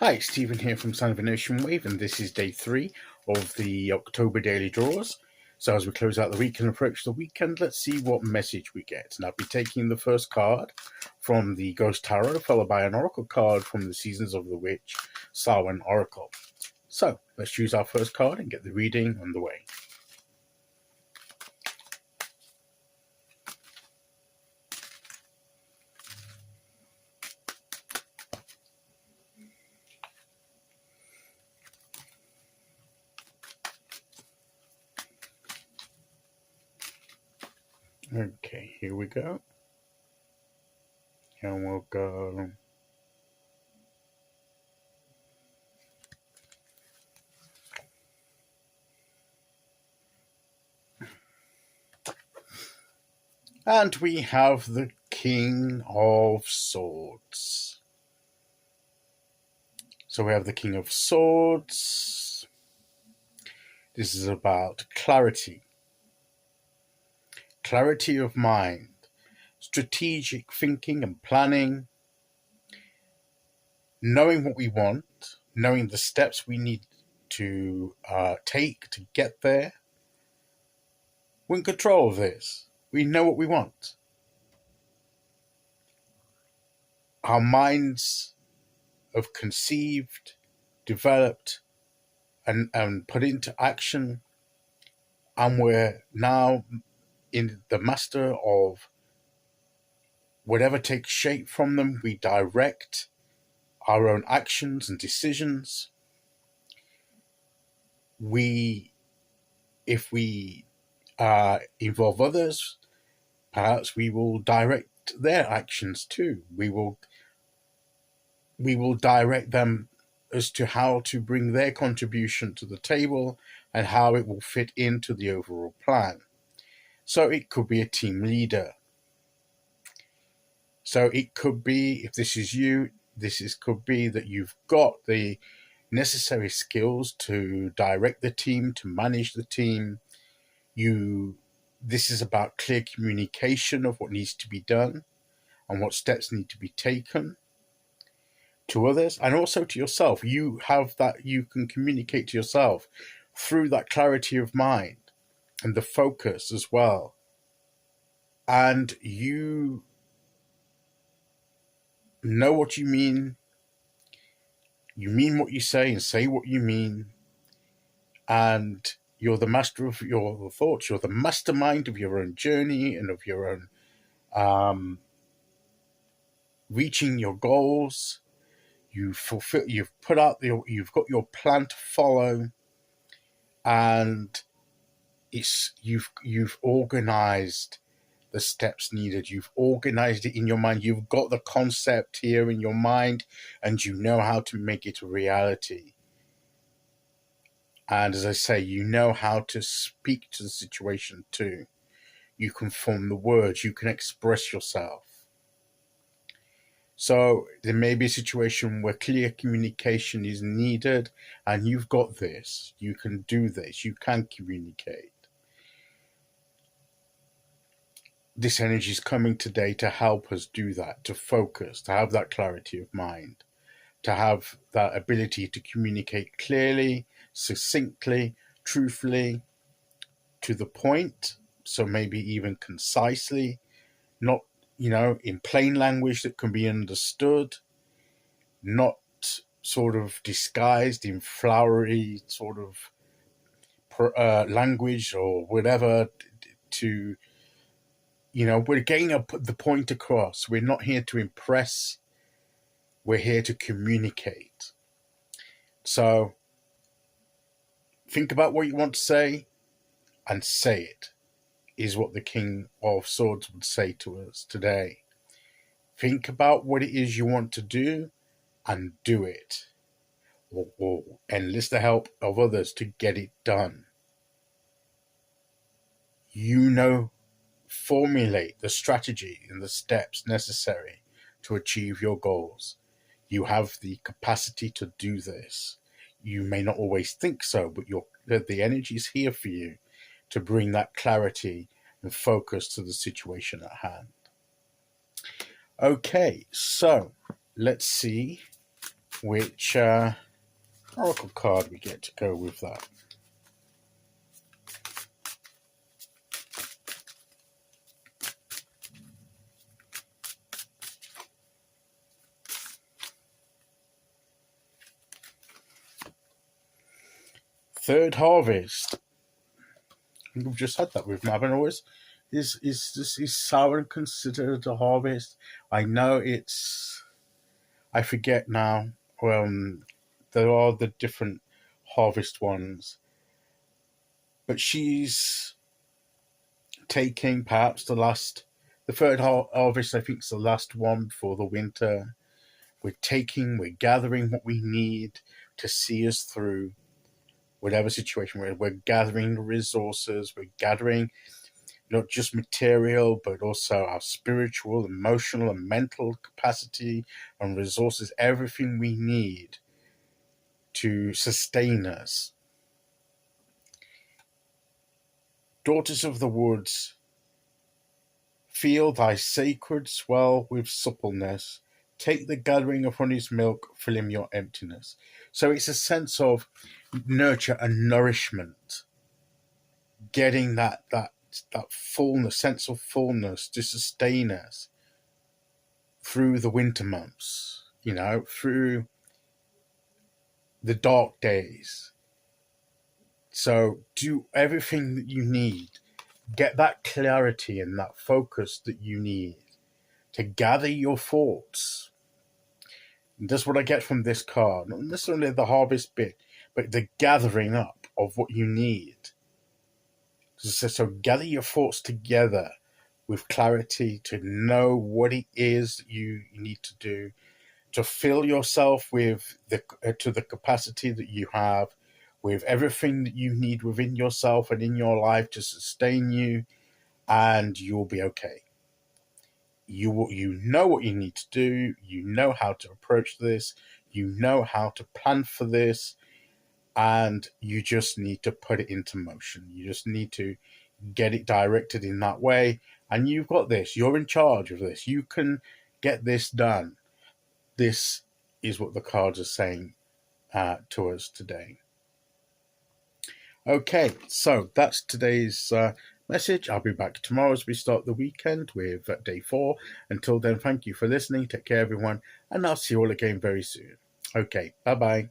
Hi, Stephen here from Son of an Ocean Wave, and this is day 3 of the October daily draws. So as we close out the week and approach the weekend, let's see what message we get. And I'll be taking the first card from the Ghost Tarot, followed by an Oracle card from the Seasons of the Witch, Samhain Oracle. So let's choose our first card and get the reading on the way. Okay, here we go. And we'll go and we have the King of Swords. So we have the King of Swords. This is about clarity. Clarity of mind, strategic thinking and planning, knowing what we want, knowing the steps we need to take to get there. We're in control of this. We know what we want. Our minds have conceived, developed, and put into action, and we're now in the master of whatever takes shape from them. We direct our own actions and decisions. If we involve others, perhaps we will direct their actions too. We will direct them as to how to bring their contribution to the table and how it will fit into the overall plan. So it could be a team leader. So it could be, if this is you, could be that you've got the necessary skills to direct the team, to manage the team. This is about clear communication of what needs to be done and what steps need to be taken to others and also to yourself. You have that, you can communicate to yourself through that clarity of mind and the focus as well. And you know what you mean what you say and say what you mean, and you're the master of your thoughts. You're the mastermind of your own journey and of your own reaching your goals. You've got your plan to follow, and you've organized the steps needed. You've organized it in your mind. You've got the concept here in your mind, and you know how to make it a reality. And as I say, you know how to speak to the situation too. You can form the words. You can express yourself. So there may be a situation where clear communication is needed, and you've got this. You can do this. You can communicate. This energy is coming today to help us do that, to focus, to have that clarity of mind, to have that ability to communicate clearly, succinctly, truthfully, to the point, so maybe even concisely, not, in plain language that can be understood, not sort of disguised in flowery sort of language or whatever to... we're getting the point across. We're not here to impress. We're here to communicate. So think about what you want to say and say it, is what the King of Swords would say to us today. Think about what it is you want to do and do it. Or enlist the help of others to get it done. Formulate the strategy and the steps necessary to achieve your goals. You have the capacity to do this. You may not always think so, but the energy is here for you to bring that clarity and focus to the situation at hand. Okay, so let's see which oracle card we get to go with that. Third harvest. We've just had that with Mavin. Is Samhain considered a harvest? I know I forget now. There are the different harvest ones, but she's taking perhaps the third harvest. I think is the last one before the winter. We're gathering what we need to see us through whatever situation we're gathering the resources, we're gathering not just material, but also our spiritual, emotional, and mental capacity and resources, everything we need to sustain us. Daughters of the woods, feel thy sacred swell with suppleness. Take the gathering of honey's milk, fill in your emptiness. So it's a sense of nurture and nourishment, getting that fullness, sense of fullness to sustain us through the winter months, through the dark days. So do everything that you need. Get that clarity and that focus that you need to gather your thoughts. And that's what I get from this card. Not necessarily the harvest bit, but the gathering up of what you need. So gather your thoughts together with clarity to know what it is you need to do, to fill yourself with to the capacity that you have, with everything that you need within yourself and in your life to sustain you, and you'll be okay. You know what you need to do, you know how to approach this, you know how to plan for this, and you just need to put it into motion. You just need to get it directed in that way, and you've got this. You're in charge of this. You can get this done. This is what the cards are saying to us today. Okay, so that's today's message. I'll be back tomorrow as we start the weekend with day 4. Until then, thank you for listening. Take care, everyone, and I'll see you all again very soon. Okay, bye-bye.